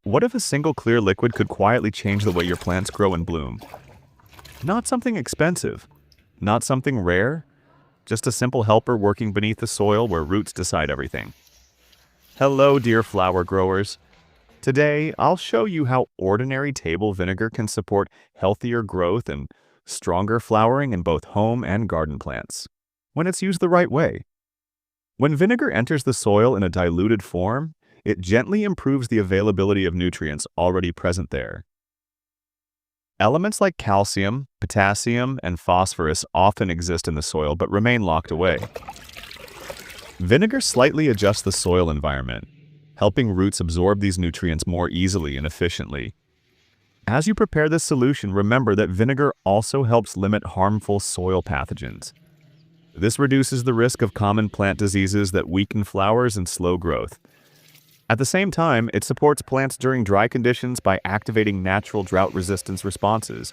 What if a single clear liquid could quietly change the way your plants grow and bloom? Not something expensive, not something rare, just a simple helper working beneath the soil where roots decide everything. Hello, dear flower growers. Today, I'll show you how ordinary table vinegar can support healthier growth and stronger flowering in both home and garden plants, when it's used the right way. When vinegar enters the soil in a diluted form, it gently improves the availability of nutrients already present there. Elements like calcium, potassium, and phosphorus often exist in the soil but remain locked away. Vinegar slightly adjusts the soil environment, helping roots absorb these nutrients more easily and efficiently. As you prepare this solution, remember that vinegar also helps limit harmful soil pathogens. This reduces the risk of common plant diseases that weaken flowers and slow growth. At the same time, it supports plants during dry conditions by activating natural drought resistance responses,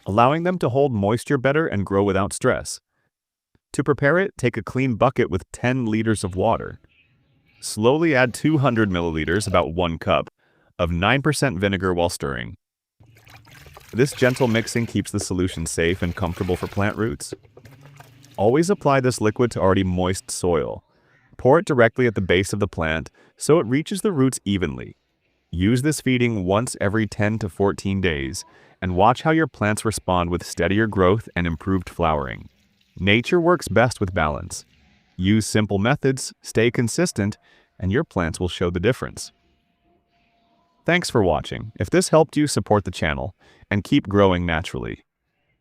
allowing them to hold moisture better and grow without stress. To prepare it, take a clean bucket with 10 liters of water. Slowly add 200 milliliters, about 1 cup, of 9% vinegar while stirring. This gentle mixing keeps the solution safe and comfortable for plant roots. Always apply this liquid to already moist soil. Pour it directly at the base of the plant so it reaches the roots evenly. Use this feeding once every 10 to 14 days and watch how your plants respond with steadier growth and improved flowering. Nature works best with balance. Use simple methods, stay consistent, and your plants will show the difference. Thanks for watching. If this helped you, support the channel and keep growing naturally.